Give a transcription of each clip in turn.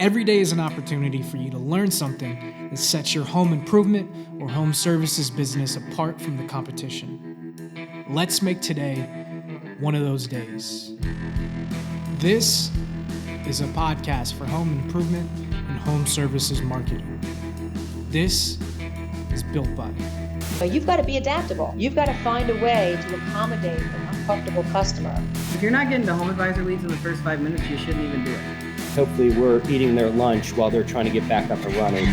Every day is an opportunity for you to learn something that sets your home improvement or home services business apart from the competition. Let's make today one of those days. This is a podcast for home improvement and home services marketing. This is Built By. You've got to be adaptable. You've got to find a way to accommodate an uncomfortable customer. If you're not getting to home advisor leads in the first 5 minutes, you shouldn't even do it. Hopefully we're eating their lunch while they're trying to get back up and running.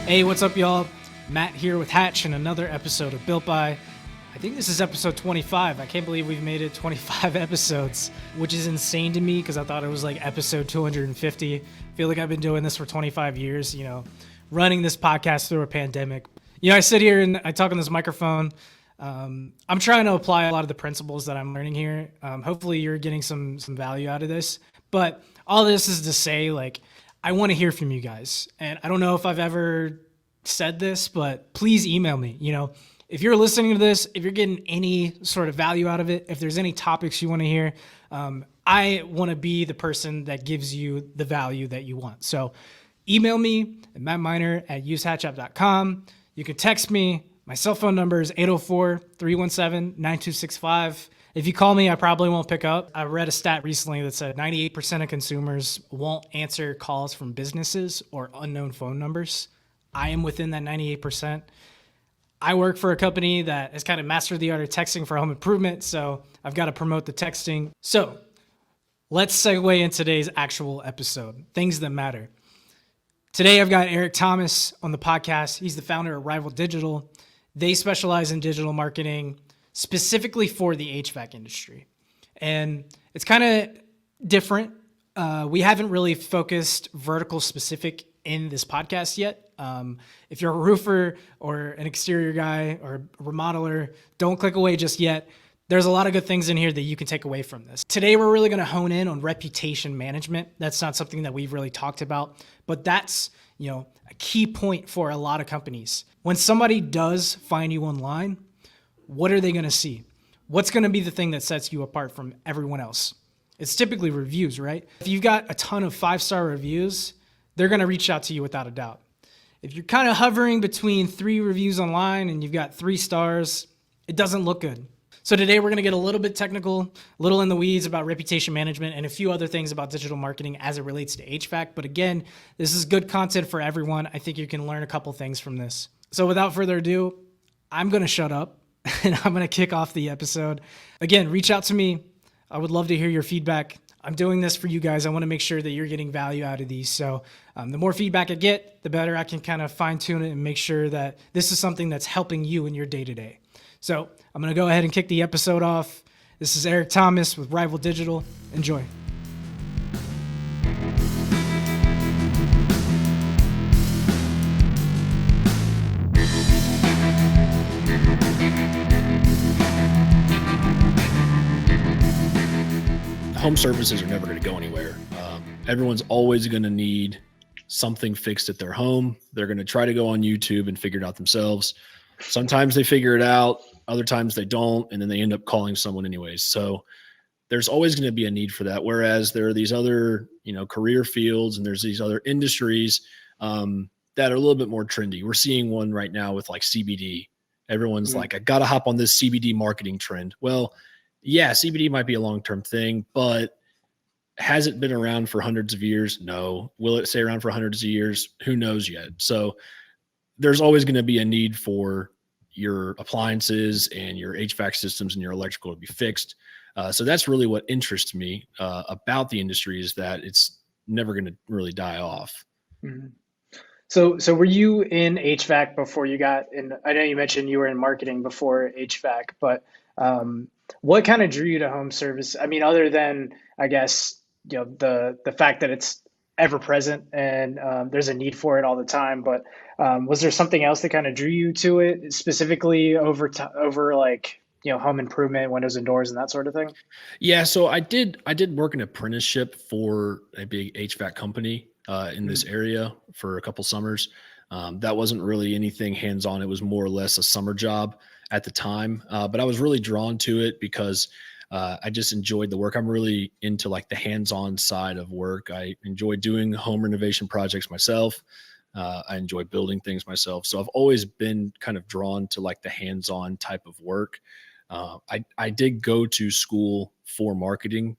Hey, what's up, y'all? Matt here with Hatch and another episode of Built By. I think this is episode 25. I can't believe we've made it 25 episodes, which is insane to me because I thought it was like episode 250. I feel like I've been doing this for 25 years, running this podcast through a pandemic. I sit here and I talk on this microphone. I'm trying to apply a lot of the principles that I'm learning here. Hopefully you're getting some value out of this. But all this is to say, I want to hear from you guys. And I don't know if I've ever said this, but please email me. If you're listening to this, if you're getting any sort of value out of it, if there's any topics you want to hear, I want to be the person that gives you the value that you want. So email me at mattminer@usehatchup.com. You can text me. My cell phone number is 804-317-9265. If you call me, I probably won't pick up. I read a stat recently that said 98% of consumers won't answer calls from businesses or unknown phone numbers. I am within that 98%. I work for a company that has kind of mastered the art of texting for home improvement, so I've got to promote the texting. So let's segue in today's actual episode, things that matter. Today, I've got Eric Thomas on the podcast. He's the founder of Rival Digital. They specialize in digital marketing specifically for the HVAC industry. And it's kind of different. We haven't really focused vertical specific in this podcast yet. If you're a roofer or an exterior guy or a remodeler, don't click away just yet. There's a lot of good things in here that you can take away from this. Today, we're really going to hone in on reputation management. That's not something that we've really talked about, but that's, a key point for a lot of companies. When somebody does find you online, what are they going to see? What's going to be the thing that sets you apart from everyone else? It's typically reviews, right? If you've got a ton of 5-star reviews, they're going to reach out to you without a doubt. If you're kind of hovering between 3 reviews online and you've got 3 stars, it doesn't look good. So today we're going to get a little bit technical, a little in the weeds about reputation management and a few other things about digital marketing as it relates to HVAC. But again, this is good content for everyone. I think you can learn a couple things from this. So without further ado, I'm going to shut up and I'm going to kick off the episode. Again, reach out to me. I would love to hear your feedback. I'm doing this for you guys. I want to make sure that you're getting value out of these. So the more feedback I get, the better I can kind of fine tune it and make sure that this is something that's helping you in your day-to-day. So I'm going to go ahead and kick the episode off. This is Eric Thomas with Rival Digital. Enjoy. Home services are never going to go anywhere. Everyone's always going to need something fixed at their home. They're going to try to go on YouTube and figure it out themselves. Sometimes they figure it out, other times they don't, and then they end up calling someone anyways. So there's always going to be a need for that. Whereas there are these other, career fields and there's these other industries that are a little bit more trendy. We're seeing one right now with CBD. Everyone's like, I got to hop on this CBD marketing trend. Well, yeah, CBD might be a long-term thing, but has it been around for hundreds of years? No. Will it stay around for hundreds of years? Who knows yet? So there's always going to be a need for your appliances and your HVAC systems and your electrical to be fixed. So that's really what interests me about the industry, is that it's never going to really die off. Mm-hmm. So were you in HVAC before you got in? I know you mentioned you were in marketing before HVAC, but what kind of drew you to home service? I mean, other than, I guess, the fact that it's ever present and there's a need for it all the time, but was there something else that kind of drew you to it specifically over home improvement, windows and doors and that sort of thing? Yeah. So I did work an apprenticeship for a big HVAC company in this area for a couple summers. That wasn't really anything hands-on. It was more or less a summer job at the time. But I was really drawn to it because I just enjoyed the work. I'm really into like the hands-on side of work. I enjoy doing home renovation projects myself. I enjoy building things myself. So I've always been kind of drawn to like the hands-on type of work. I did go to school for marketing.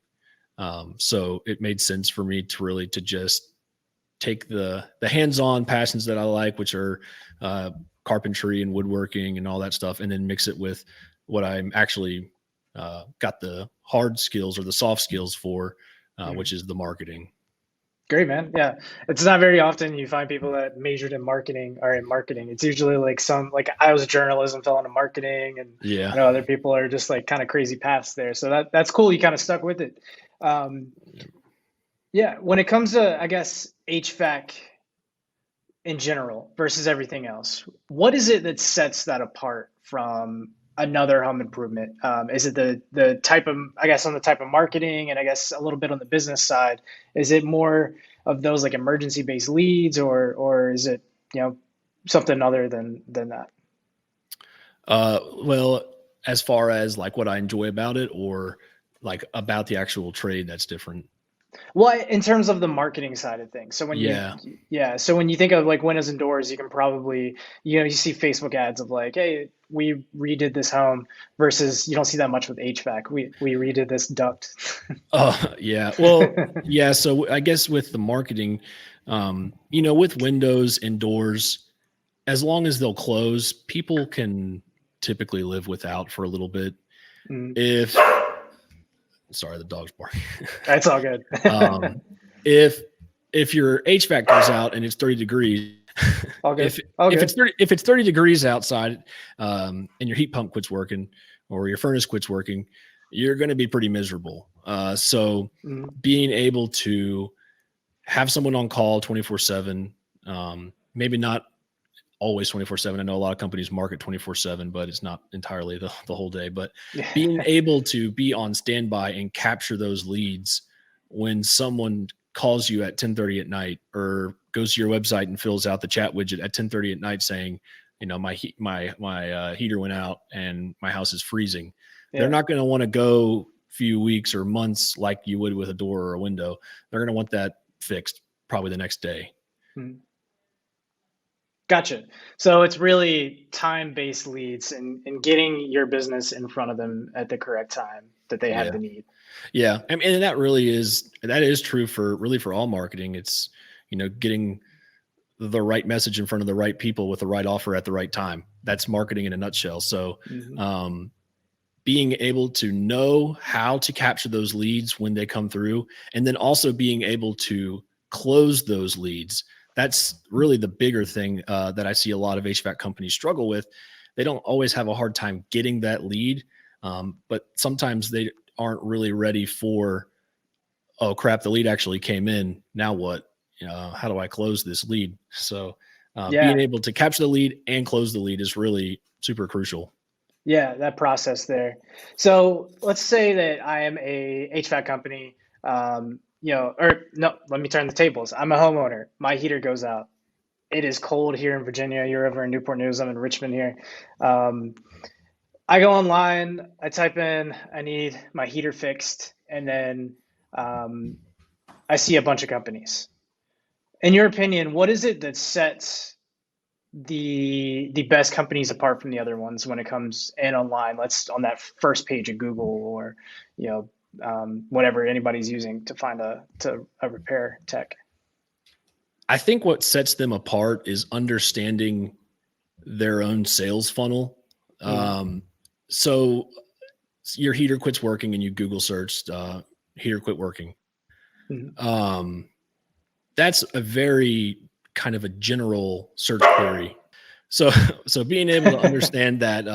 So it made sense for me to just take the hands-on passions that I like, which are carpentry and woodworking and all that stuff, and then mix it with what I'm actually got the hard skills or the soft skills for, which is the marketing. Great, man. Yeah. It's not very often you find people that majored in marketing or in marketing. It's usually like I was journalism, fell into marketing, and Yeah. I know other people are just like kind of crazy paths there. So that's cool. You kind of stuck with it. Yeah. When it comes to, I guess, HVAC in general versus everything else, what is it that sets that apart from another home improvement? Is it the type of, I guess, on the type of marketing, and I guess a little bit on the business side? Is it more of those like emergency based leads, or is it, something other than that? Well, as far as like what I enjoy about it, or like about the actual trade, that's different. Well, in terms of the marketing side of things. So when Yeah. so when you think of like windows and doors, you can probably, you see Facebook ads of like, hey, we redid this home, versus you don't see that much with HVAC. We redid this duct. Yeah. Well, yeah. So I guess with the marketing, with windows and doors, as long as they'll close, people can typically live without for a little bit. Mm. Sorry, the dog's barking. That's all good. If your HVAC goes out and it's 30 degrees, All good. if it's 30 degrees outside, and your heat pump quits working or your furnace quits working, you're going to be pretty miserable. So being able to have someone on call 24/7, maybe not always 24/7. I know a lot of companies market 24/7, but it's not entirely the whole day. But being able to be on standby and capture those leads when someone calls you at 10:30 at night, or goes to your website and fills out the chat widget at 10:30 at night saying, my heater went out and my house is freezing. Yeah. They're not going to want to go few weeks or months like you would with a door or a window. They're going to want that fixed probably the next day. Gotcha. So it's really time-based leads and getting your business in front of them at the correct time that they have the need. Yeah. I mean, and that is true for all marketing. It's, getting the right message in front of the right people with the right offer at the right time. That's marketing in a nutshell. So, being able to know how to capture those leads when they come through, and then also being able to close those leads. That's really the bigger thing that I see a lot of HVAC companies struggle with. They don't always have a hard time getting that lead, but sometimes they aren't really ready for, oh crap, the lead actually came in. Now what? How do I close this lead? So being able to capture the lead and close the lead is really super crucial. Yeah, that process there. So let's say that I am a HVAC company. Or no, let me turn the tables. I'm a homeowner. My heater goes out. It is cold here in Virginia. You're over in Newport News. I'm in Richmond here. I go online. I type in, I need my heater fixed. And then I see a bunch of companies. In your opinion, what is it that sets the best companies apart from the other ones when it comes in online? Let's on that first page of Google, or, whatever anybody's using to find a repair tech. I think what sets them apart is understanding their own sales funnel. So your heater quits working and you Google searched heater quit working. That's a very kind of a general search query. So being able to understand that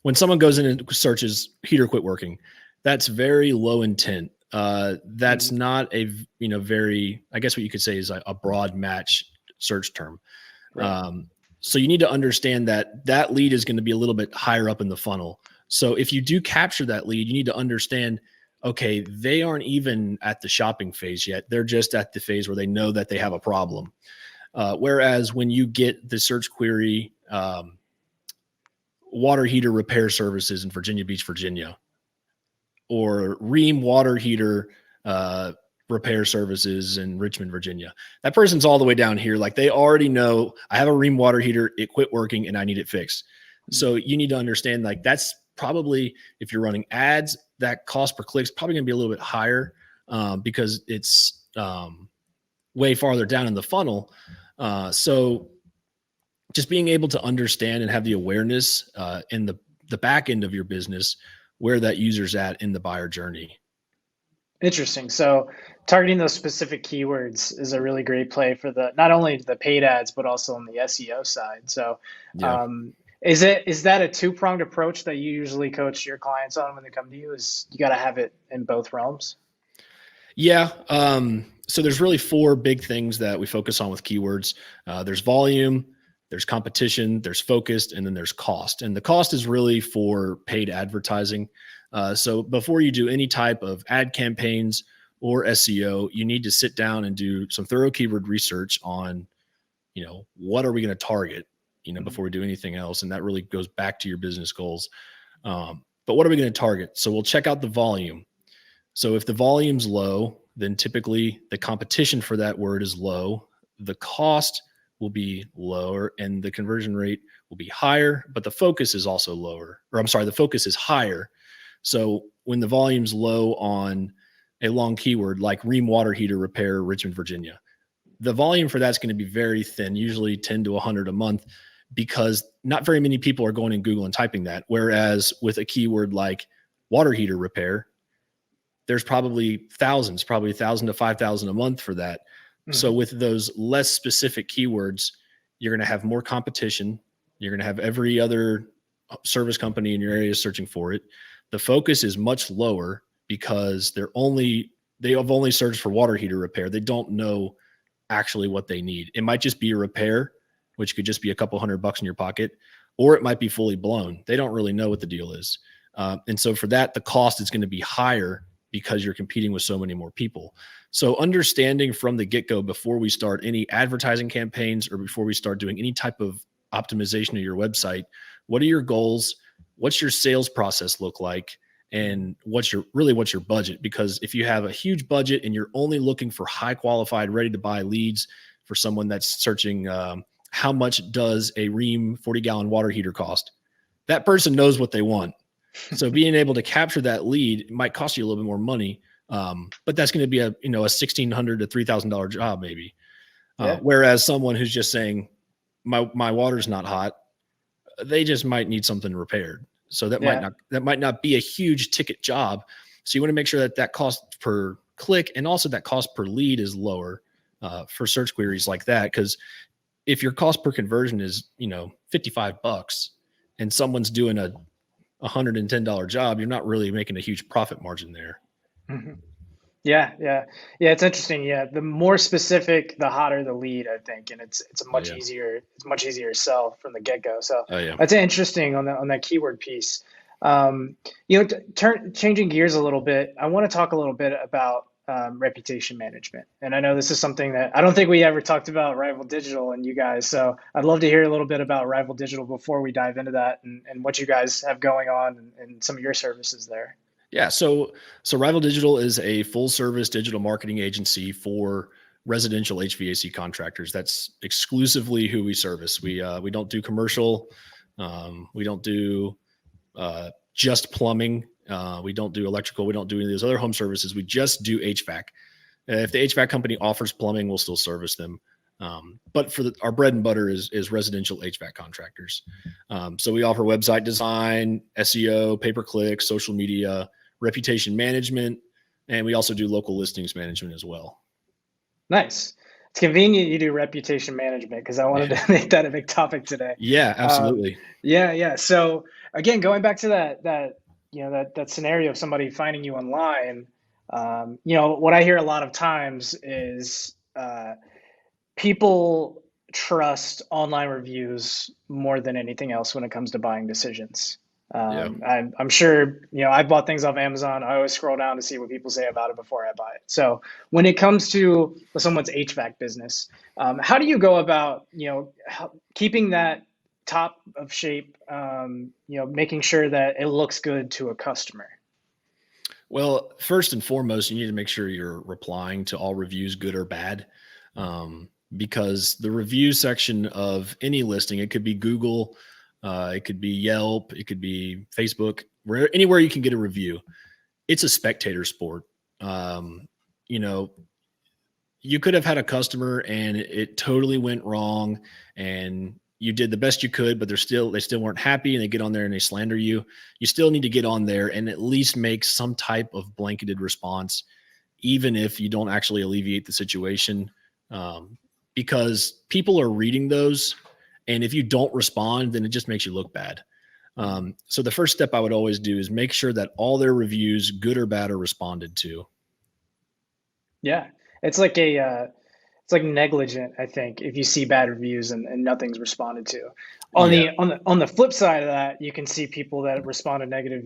when someone goes in and searches heater quit working, that's very low intent. That's not a, very, I guess what you could say is a broad match search term. Right. So you need to understand that lead is going to be a little bit higher up in the funnel. So if you do capture that lead, you need to understand, okay, they aren't even at the shopping phase yet. They're just at the phase where they know that they have a problem. Whereas when you get the search query, water heater repair services in Virginia Beach, Virginia, or Ream water heater repair services in Richmond, Virginia, that person's all the way down here. Like, they already know, I have a Ream water heater, it quit working and I need it fixed. So you need to understand, like, that's probably, if you're running ads, that cost per click is probably going to be a little bit higher because it's way farther down in the funnel. So just being able to understand and have the awareness in the back end of your business, where that user's at in the buyer journey. Interesting. So targeting those specific keywords is a really great play for not only the paid ads, but also on the SEO side. So Yeah. is that a two-pronged approach that you usually coach your clients on when they come to you? Is you got to have it in both realms? Yeah. So there's really 4 big things that we focus on with keywords. There's volume, there's competition, there's focused, and then there's cost. And the cost is really for paid advertising. So before you do any type of ad campaigns or SEO, you need to sit down and do some thorough keyword research on, what are we going to target, before we do anything else. And that really goes back to your business goals. But what are we going to target? So we'll check out the volume. So if the volume's low, then typically the competition for that word is low. The cost will be lower and the conversion rate will be higher, but the focus is also lower, the focus is higher. So when the volume's low on a long keyword like Ream water heater repair, Richmond, Virginia, the volume for that's going to be very thin, usually 10 to 100 a month, because not very many people are going in Google and typing that. Whereas with a keyword like water heater repair, there's probably thousands, probably 1,000 to 5,000 a month for that. Mm-hmm. So with those less specific keywords, you're going to have more competition. You're going to have every other service company in your area searching for it. The focus is much lower because they have only searched for water heater repair. They don't know actually what they need. It might just be a repair, which could just be a couple $100 in your pocket, or it might be fully blown. They don't really know what the deal is. And so for that, the cost is going to be higher because you're competing with so many more people. So understanding from the get-go, before we start any advertising campaigns or before we start doing any type of optimization of your website, what are your goals? What's your sales process look like? And what's your budget? Because if you have a huge budget and you're only looking for high qualified, ready to buy leads for someone that's searching, how much does a Ream 40-gallon water heater cost? That person knows what they want. So being able to capture that lead might cost you a little bit more money, but that's going to be a $1,600 to $3,000 job maybe. Whereas someone who's just saying my water's not hot, they just might need something repaired. So that might not be a huge ticket job. So you want to make sure that cost per click and also that cost per lead is lower for search queries like that. Because if your cost per conversion is $55 and someone's doing a $110 job, you're not really making a huge profit margin there. Mm-hmm. Yeah. It's interesting. Yeah. The more specific, the hotter the lead, I think. And it's much easier to sell from the get go. So that's interesting on that keyword piece. Changing gears a little bit, I want to talk a little bit about reputation management. And I know this is something that I don't think we ever talked about Rival Digital and you guys. So I'd love to hear a little bit about Rival Digital before we dive into that and what you guys have going on and some of your services there. Yeah. So Rival Digital is a full service digital marketing agency for residential HVAC contractors. That's exclusively who we service. We don't do commercial. We don't do just plumbing. We don't do electrical. We don't do any of those other home services. We just do HVAC. If the HVAC company offers plumbing, we'll still service them. But our bread and butter is residential HVAC contractors. So we offer website design, SEO, pay-per-click, social media, reputation management, and we also do local listings management as well. Nice. It's convenient you do reputation management because I wanted to make that a big topic today. Yeah, absolutely. So again, going back to that scenario of somebody finding you online, what I hear a lot of times is people trust online reviews more than anything else when it comes to buying decisions. I'm sure, I bought things off Amazon. I always scroll down to see what people say about it before I buy it. So when it comes to someone's HVAC business, how do you go about, keeping that top of shape, making sure that it looks good to a customer? Well, first and foremost, you need to make sure you're replying to all reviews, good or bad, because the review section of any listing, it could be Google, it could be Yelp, it could be Facebook, anywhere you can get a review. It's a spectator sport. You could have had a customer and it totally went wrong, and you did the best you could, but they still weren't happy, and they get on there and they slander you. You still need to get on there and at least make some type of blanketed response, even if you don't actually alleviate the situation, because people are reading those. And if you don't respond, then it just makes you look bad. So the first step I would always do is make sure that all their reviews, good or bad, are responded to. Yeah. It's like it's like negligent, I think, if you see bad reviews and nothing's responded to. On the flip side of that, you can see people that respond to negative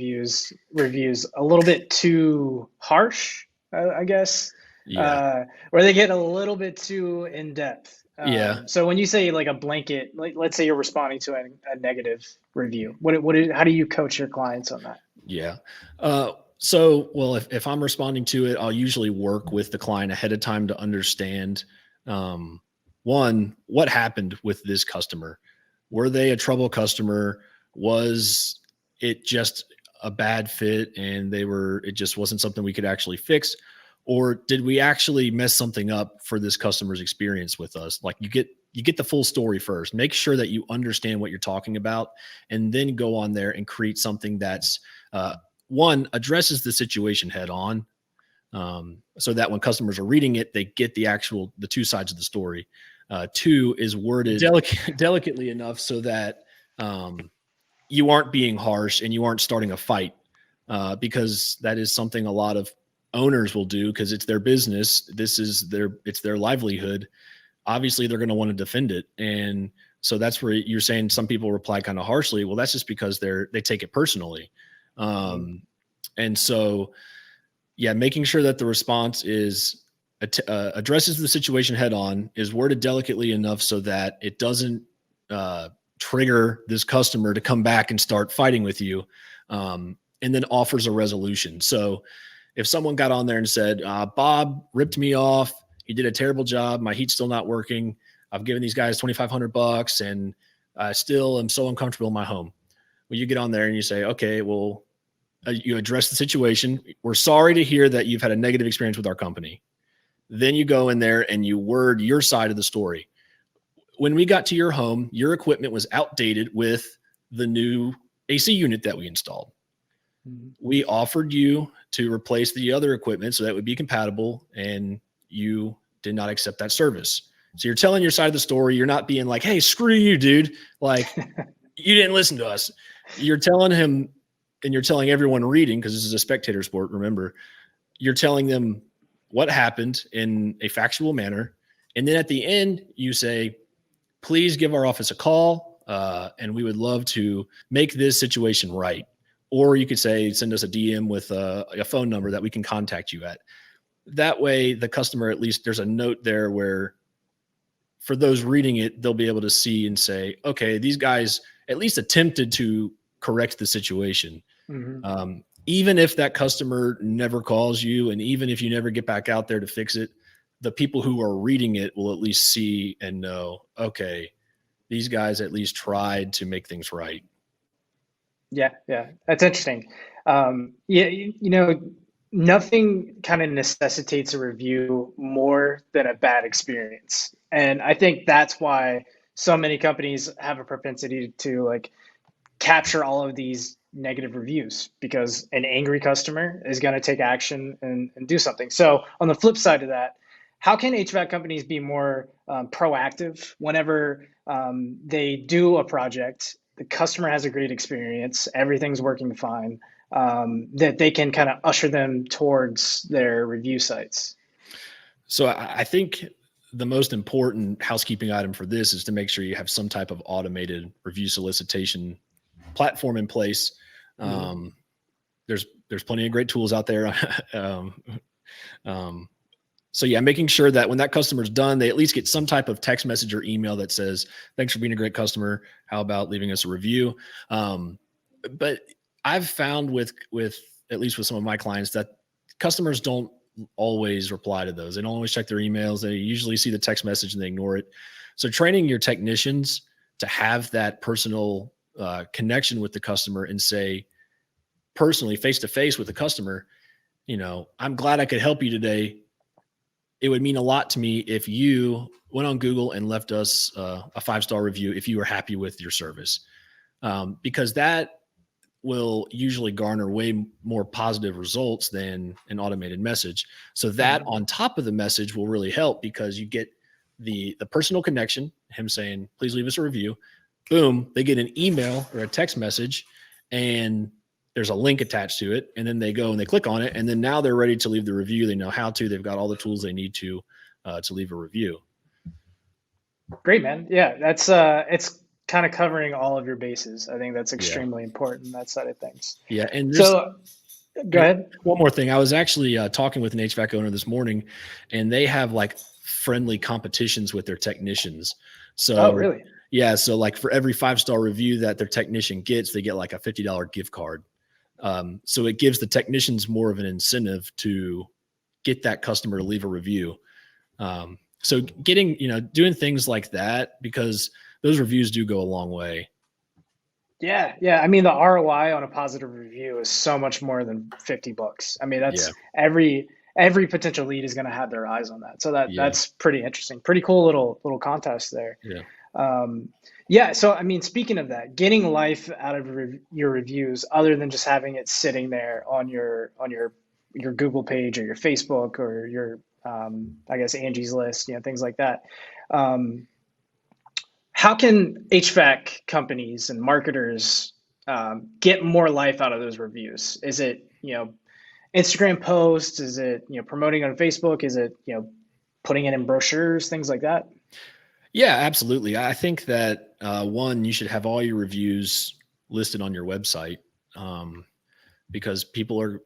reviews a little bit too harsh, I guess. Or they get a little bit too in depth. So when you say like a blanket, like let's say you're responding to a negative review, how do you coach your clients on that? Yeah. Well, if I'm responding to it, I'll usually work with the client ahead of time to understand, one, what happened with this customer. Were they a trouble customer? Was it just a bad fit and it just wasn't something we could actually fix? Or did we actually mess something up for this customer's experience with us? Like you get the full story first. Make sure that you understand what you're talking about, and then go on there and create something that's one, addresses the situation head on, so that when customers are reading it, they get the two sides of the story. Two, is worded delicately enough so that you aren't being harsh and you aren't starting a fight, because that is something a lot of owners will do because it's their business. It's their livelihood. Obviously, they're going to want to defend it. And so that's where you're saying some people reply kind of harshly. Well, that's just because they take it personally. And so, making sure that the response is addresses the situation head on, is worded delicately enough so that it doesn't trigger this customer to come back and start fighting with you, and then offers a resolution. So if someone got on there and said, Bob ripped me off, he did a terrible job, my heat's still not working, I've given these guys $2,500 and I still am so uncomfortable in my home. Well, you get on there and you say, okay, well, you address the situation. We're sorry to hear that you've had a negative experience with our company. Then you go in there and you word your side of the story. When we got to your home, your equipment was outdated with the new AC unit that we installed. We offered you to replace the other equipment so that would be compatible, and you did not accept that service. So you're telling your side of the story. You're not being like, hey, screw you, dude. Like, you didn't listen to us. You're telling him, and you're telling everyone reading, because this is a spectator sport, remember, you're telling them what happened in a factual manner. And then at the end, you say, please give our office a call, and we would love to make this situation right. Or you could say, send us a DM with a phone number that we can contact you at. That way, the customer, at least there's a note there where for those reading it, they'll be able to see and say, okay, these guys at least attempted to correct the situation. Mm-hmm. Even if that customer never calls you, and even if you never get back out there to fix it, the people who are reading it will at least see and know, okay, these guys at least tried to make things right. Yeah, that's interesting. Nothing kind of necessitates a review more than a bad experience. And I think that's why so many companies have a propensity to like capture all of these negative reviews, because an angry customer is going to take action and do something. So on the flip side of that, how can HVAC companies be more proactive whenever they do a project, the customer has a great experience, everything's working fine, that they can kind of usher them towards their review sites? So I think the most important housekeeping item for this is to make sure you have some type of automated review solicitation platform in place There's plenty of great tools out there. So yeah, making sure that when that customer's done, they at least get some type of text message or email that says, "Thanks for being a great customer. How about leaving us a review?" But I've found with at least with some of my clients that customers don't always reply to those. They don't always check their emails. They usually see the text message and they ignore it. So training your technicians to have that personal connection with the customer and say personally, face to face with the customer, I'm glad I could help you today. It would mean a lot to me if you went on Google and left us a 5-star review if you were happy with your service, because that will usually garner way more positive results than an automated message. So that on top of the message will really help, because you get the personal connection, him saying, "Please leave us a review." Boom, they get an email or a text message and there's a link attached to it. And then they go and they click on it. And then now they're ready to leave the review. They know how to, they've got all the tools they need to leave a review. Great, man. Yeah, that's it's kind of covering all of your bases. I think that's extremely important, that side of things. Yeah. And so go ahead. One more thing. I was actually talking with an HVAC owner this morning, and they have like friendly competitions with their technicians. So, oh, really? Yeah. So like for every 5-star review that their technician gets, they get like a $50 gift card. So it gives the technicians more of an incentive to get that customer to leave a review. So getting, doing things like that, because those reviews do go a long way. Yeah. Yeah. I mean, the ROI on a positive review is so much more than $50. I mean, that's every potential lead is going to have their eyes on that. So that's pretty interesting. Pretty cool little contest there. Yeah. So, I mean, speaking of that, getting life out of your reviews, other than just having it sitting there on your Google page or your Facebook or your, I guess, Angie's List, things like that. How can HVAC companies and marketers get more life out of those reviews? Is it, Instagram posts? Is it, promoting on Facebook? Is it, putting it in brochures, things like that? Yeah, absolutely. I think that one, you should have all your reviews listed on your website, because people are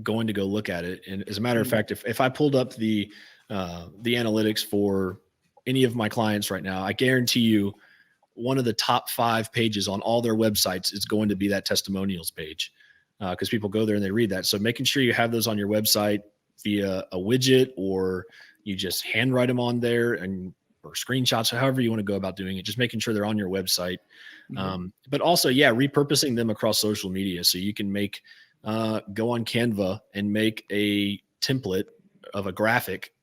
going to go look at it. And as a matter of fact, if I pulled up the analytics for any of my clients right now, I guarantee you one of the top 5 pages on all their websites is going to be that testimonials page, because people go there and they read that. So making sure you have those on your website via a widget, or you just handwrite them on there or screenshots, or however you want to go about doing it, just making sure they're on your website. But also, repurposing them across social media. So you can go on Canva and make a template of a graphic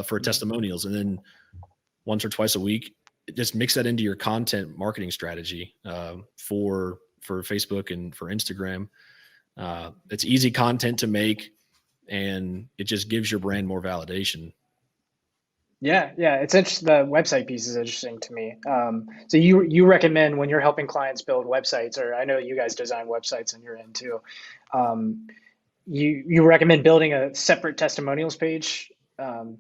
for testimonials. And then once or twice a week, just mix that into your content marketing strategy for Facebook and for Instagram. It's easy content to make, and it just gives your brand more validation. Yeah, it's interesting. The website piece is interesting to me. So you recommend, when you're helping clients build websites, or I know you guys design websites on your end too, you recommend building a separate testimonials page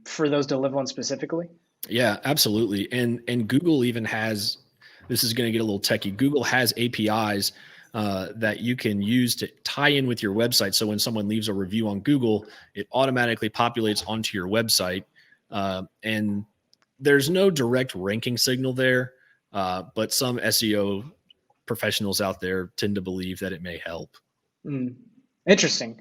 for those to live on specifically? Yeah, absolutely. And Google even has, this is going to get a little techie, Google has APIs that you can use to tie in with your website. So when someone leaves a review on Google, it automatically populates onto your website. And there's no direct ranking signal there, but some SEO professionals out there tend to believe that it may help. Interesting.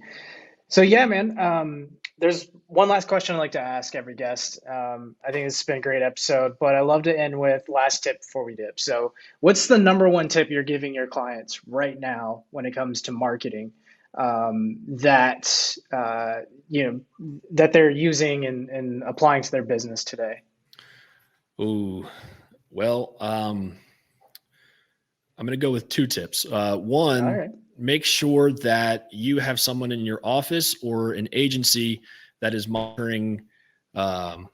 So yeah, man, there's one last question I'd like to ask every guest. I think this has been a great episode, but I love to end with last tip before we dip. So what's the number one tip you're giving your clients right now when it comes to marketing that they're using and applying to their business today? Ooh, well, I'm going to go with 2 tips. One, make sure that you have someone in your office or an agency that is monitoring customer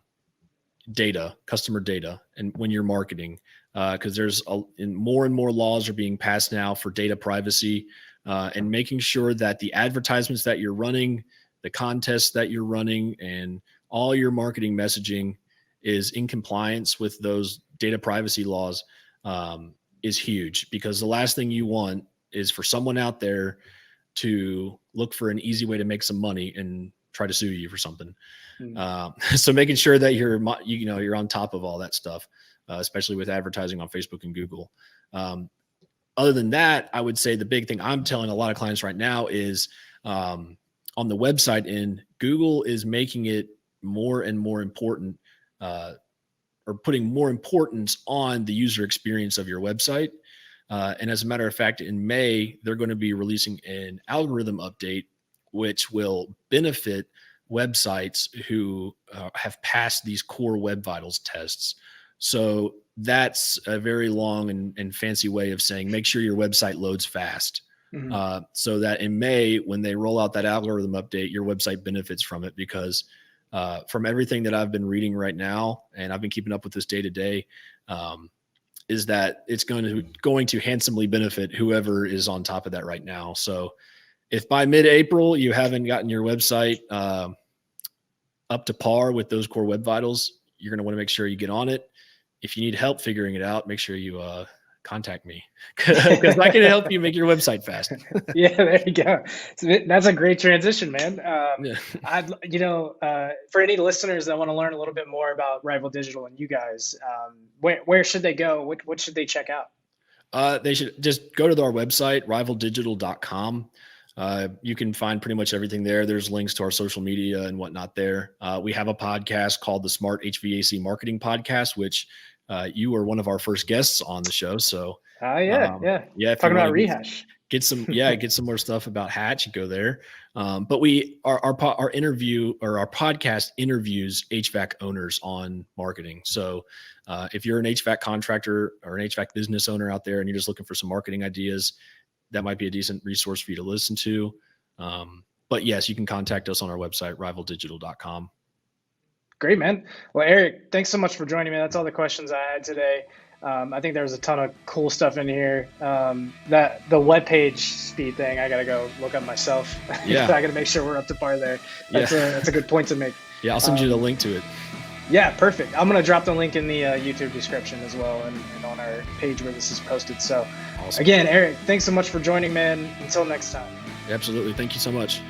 data, and when you're marketing, because there's more and more laws are being passed now for data privacy, and making sure that the advertisements that you're running, the contests that you're running, and all your marketing messaging is in compliance with those data privacy laws is huge, because the last thing you want is for someone out there to look for an easy way to make some money and try to sue you for something. So making sure that you're on top of all that stuff, especially with advertising on Facebook and Google. Other than that, I would say the big thing I'm telling a lot of clients right now is on the website end, Google is making it more and more important, or putting more importance on the user experience of your website. And as a matter of fact, in May, they're going to be releasing an algorithm update, which will benefit websites who have passed these core web vitals tests. So that's a very long and fancy way of saying, make sure your website loads fast. So that in May, when they roll out that algorithm update, your website benefits from it, because from everything that I've been reading right now, and I've been keeping up with this day to day, is that it's going to handsomely benefit whoever is on top of that right now. So if by mid-April you haven't gotten your website up to par with those core web vitals, you're going to want to make sure you get on it. If you need help figuring it out, make sure you contact me, because I can help you make your website fast. Yeah, there you go. That's a great transition, man. For any listeners that want to learn a little bit more about Rival Digital and you guys, where should they go? What should they check out? They should just go to our website, rivaldigital.com. You can find pretty much everything there. There's links to our social media and whatnot there. We have a podcast called the Smart HVAC Marketing Podcast, which you were one of our first guests on the show. So, yeah. Talking about rehash. Get some more stuff about Hatch, go there. But our podcast interviews HVAC owners on marketing. So if you're an HVAC contractor or an HVAC business owner out there and you're just looking for some marketing ideas, that might be a decent resource for you to listen to. But yes, you can contact us on our website, rivaldigital.com. Great, man. Well, Eric, thanks so much for joining me. That's all the questions I had today. I think there was a ton of cool stuff in here. That the webpage speed thing, I got to go look up myself. Yeah. I got to make sure we're up to par there. That's a good point to make. Yeah, I'll send you the link to it. Yeah, perfect. I'm going to drop the link in the YouTube description as well, and on our page where this is posted. So awesome. Again, Eric, thanks so much for joining, man. Until next time. Absolutely. Thank you so much.